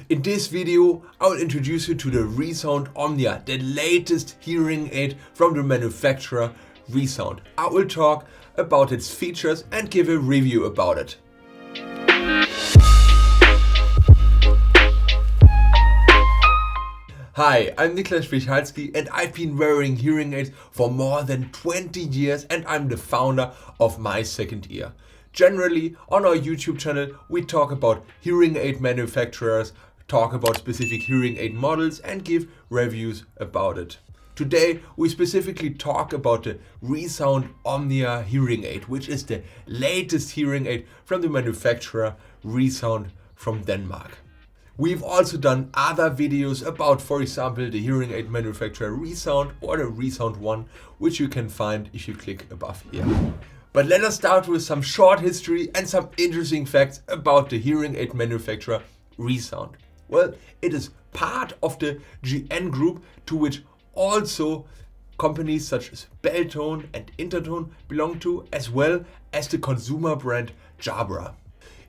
In this video, I will introduce you to the ReSound OMNIA, the latest hearing aid from the manufacturer ReSound. I will talk about its features and give a review about it. Hi, I'm Niklas Wichalski and I've been wearing hearing aids for more than 20 years and I'm the founder of My Second Ear. Generally, on our YouTube channel, we talk about hearing aid manufacturers, talk about specific hearing aid models and give reviews about it. Today, we specifically talk about the ReSound OMNIA hearing aid, which is the latest hearing aid from the manufacturer ReSound from Denmark. We've also done other videos about, for example, the hearing aid manufacturer ReSound or the ReSound One, which you can find if you click above here. But let us start with some short history and some interesting facts about the hearing aid manufacturer ReSound. Well, it is part of the GN group, to which also companies such as Beltone and Intertone belong to, as well as the consumer brand Jabra.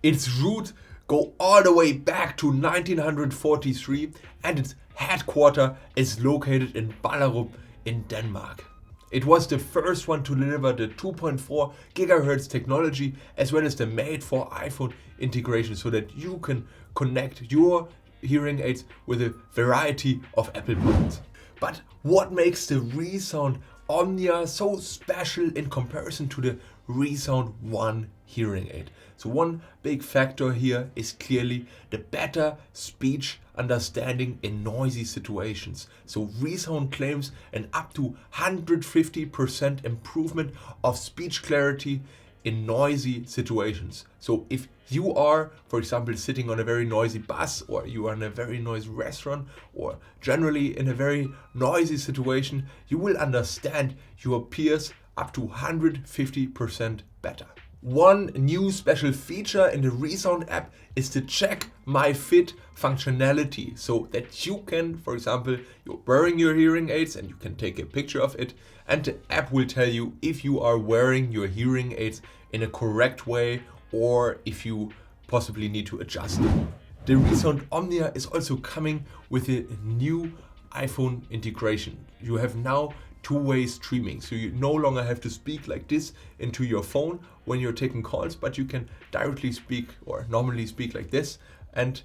Its roots go all the way back to 1943 and its headquarters is located in Ballerup in Denmark. It was the first one to deliver the 2.4 GHz technology as well as the made for iPhone integration so that you can connect your hearing aids with a variety of Apple products. But what makes the ReSound OMNIA so special in comparison to the ReSound One hearing aid? So one big factor here is clearly the better speech understanding in noisy situations. So ReSound claims an up to 150% improvement of speech clarity in noisy situations. So if you are, for example, sitting on a very noisy bus, or you are in a very noisy restaurant, or generally in a very noisy situation, you will understand your peers up to 150% better. One new special feature in the ReSound app is the Check My Fit functionality, so that you can, for example, you're wearing your hearing aids and you can take a picture of it, and the app will tell you if you are wearing your hearing aids in a correct way or if you possibly need to adjust them. The ReSound OMNIA is also coming with a new iPhone integration. You have now two-way streaming, so you no longer have to speak like this into your phone when you're taking calls, but you can directly speak or normally speak like this, and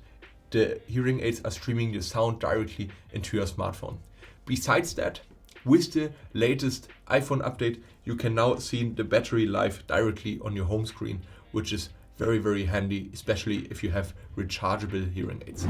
the hearing aids are streaming the sound directly into your smartphone. Besides that, with the latest iPhone update, you can now see the battery life directly on your home screen, which is very handy, especially if you have rechargeable hearing aids.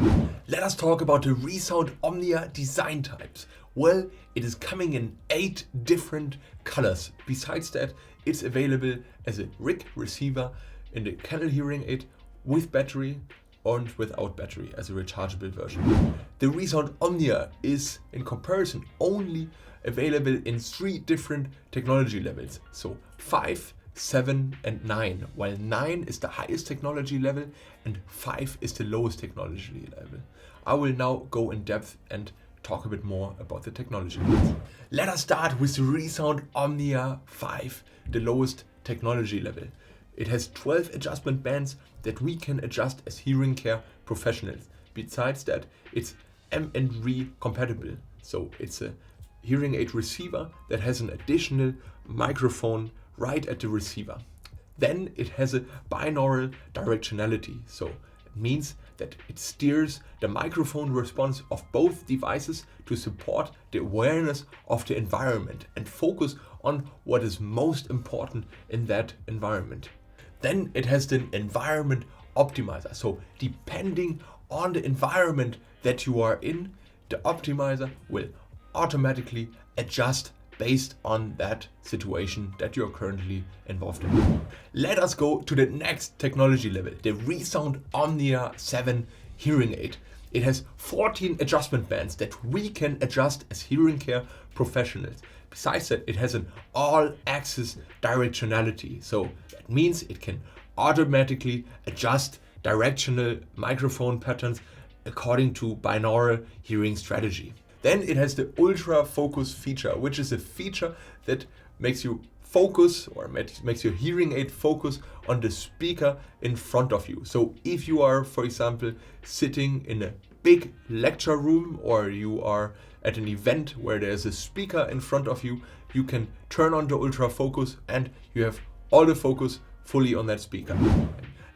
Let us talk about the ReSound OMNIA design types. Well, it is coming in 8 different colors. Besides that, it's available as a RIC receiver in the Kennel hearing aid with battery and without battery as a rechargeable version. The ReSound OMNIA is, in comparison, only available in 3 different technology levels. So 5, 7 and 9, while 9 is the highest technology level and 5 is the lowest technology level. I will now go in depth and talk a bit more about the technology levels. Let us start with the ReSound OMNIA 5, the lowest technology level. It has 12 adjustment bands that we can adjust as hearing care professionals. Besides that, it's m&rie compatible. So it's a hearing aid receiver that has an additional microphone right at the receiver. Then it has a binaural directionality, so it means that it steers the microphone response of both devices to support the awareness of the environment and focus on what is most important in that environment. Then it has the environment optimizer, so depending on the environment that you are in, the optimizer will automatically adjust based on that situation that you're currently involved in. Let us go to the next technology level, the ReSound OMNIA 7 hearing aid. It has 14 adjustment bands that we can adjust as hearing care professionals. Besides that, it has an all-axis directionality, so that means it can automatically adjust directional microphone patterns according to binaural hearing strategy. Then it has the ultra focus feature, which is a feature that makes you focus or makes your hearing aid focus on the speaker in front of you. So if you are, for example, sitting in a big lecture room, or you are at an event where there's a speaker in front of you, you can turn on the ultra focus and you have all the focus fully on that speaker.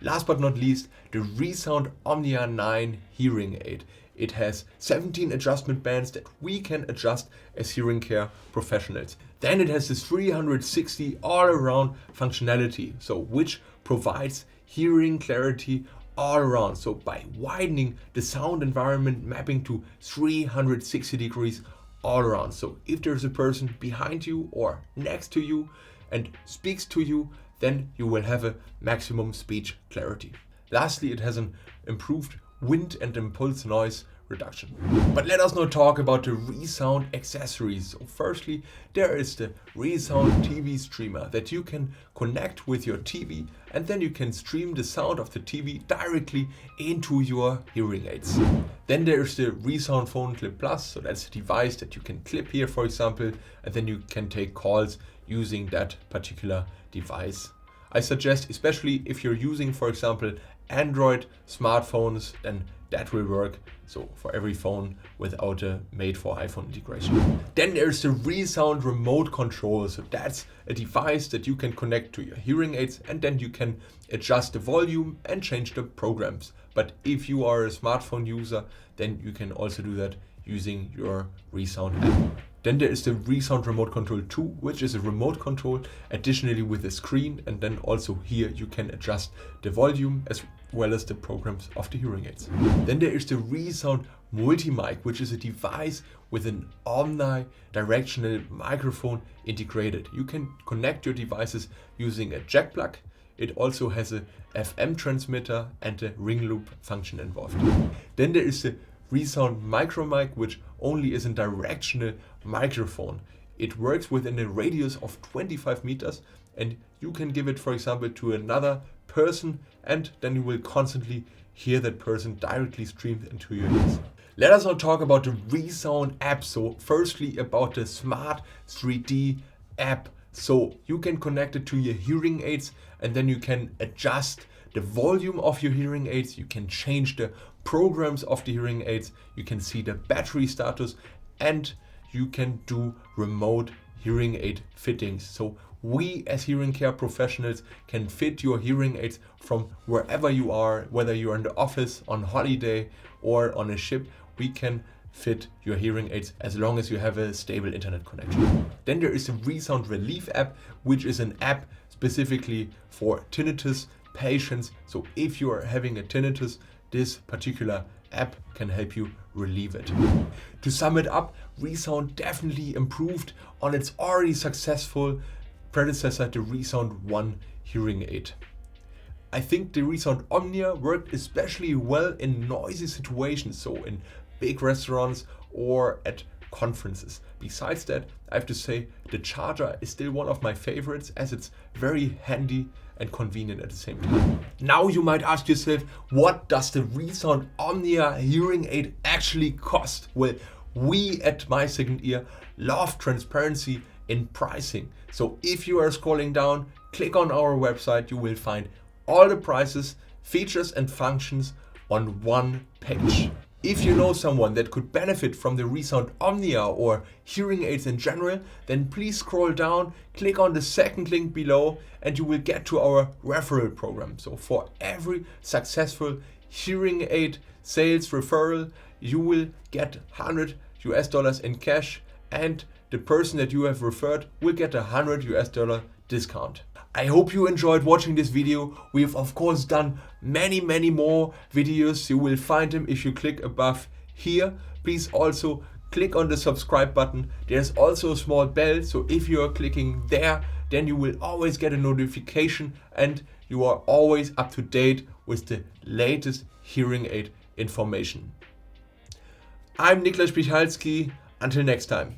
Last but not least, the ReSound OMNIA 9 hearing aid. It has 17 adjustment bands that we can adjust as hearing care professionals. Then it has this 360 all-around functionality, so which provides hearing clarity all around. So by widening the sound environment, mapping to 360 degrees all around. So if there's a person behind you or next to you and speaks to you, then you will have a maximum speech clarity. Lastly, it has an improved wind and impulse noise reduction. But let us now talk about the ReSound accessories. So firstly, there is the ReSound TV streamer that you can connect with your TV, and then you can stream the sound of the TV directly into your hearing aids. Then there is the ReSound Phone Clip Plus. So that's a device that you can clip here, for example, and then you can take calls using that particular device. I suggest, especially if you're using, for example, Android smartphones, then that will work. So for every phone without a made for iPhone integration. Then there's the ReSound remote control. So that's a device that you can connect to your hearing aids, and then you can adjust the volume and change the programs. But if you are a smartphone user, then you can also do that using your ReSound app. Then there is the ReSound Remote Control 2, which is a remote control additionally with a screen, and then also here you can adjust the volume as well as the programs of the hearing aids. Then there is the ReSound Multi-Mic, which is a device with an omnidirectional microphone integrated. You can connect your devices using a jack plug. It also has a FM transmitter and a ring loop function involved. Then there is the ReSound Micro Mic, which only is a directional microphone. It works within a radius of 25 meters, and you can give it, for example, to another person, and then you will constantly hear that person directly streamed into your ears. Let us now talk about the ReSound app. So firstly, about the Smart 3D app. So you can connect it to your hearing aids, and then you can adjust the volume of your hearing aids. You can change the programs of the hearing aids. You can see the battery status, and you can do remote hearing aid fittings. So we as hearing care professionals can fit your hearing aids from wherever you are, whether you're in the office, on holiday, or on a ship. We can fit your hearing aids as long as you have a stable internet connection. Then there is the ReSound Relief app, which is an app specifically for tinnitus patients. So if you are having a tinnitus, this particular app can help you relieve it. To sum it up, ReSound definitely improved on its already successful predecessor, the ReSound 1 hearing aid. I think the ReSound OMNIA worked especially well in noisy situations, so in big restaurants or at conferences. Besides that, I have to say the charger is still one of my favorites, as it's very handy and convenient at the same time. Now you might ask yourself, what does the ReSound OMNIA hearing aid actually cost? Well, we at My Second Ear love transparency in pricing. So if you are scrolling down, click on our website, you will find all the prices, features and functions on one page. If you know someone that could benefit from the ReSound OMNIA or hearing aids in general, then please scroll down, click on the second link below, and you will get to our referral program. So for every successful hearing aid sales referral, you will get $100 in cash, and the person that you have referred will get $100 discount. I hope you enjoyed watching this video. We've of course done many more videos. You will find them if you click above here. Please also click on the subscribe button. There's also a small bell, so if you are clicking there, then you will always get a notification and you are always up to date with the latest hearing aid information. I'm Niklas Pichalski. Until next time.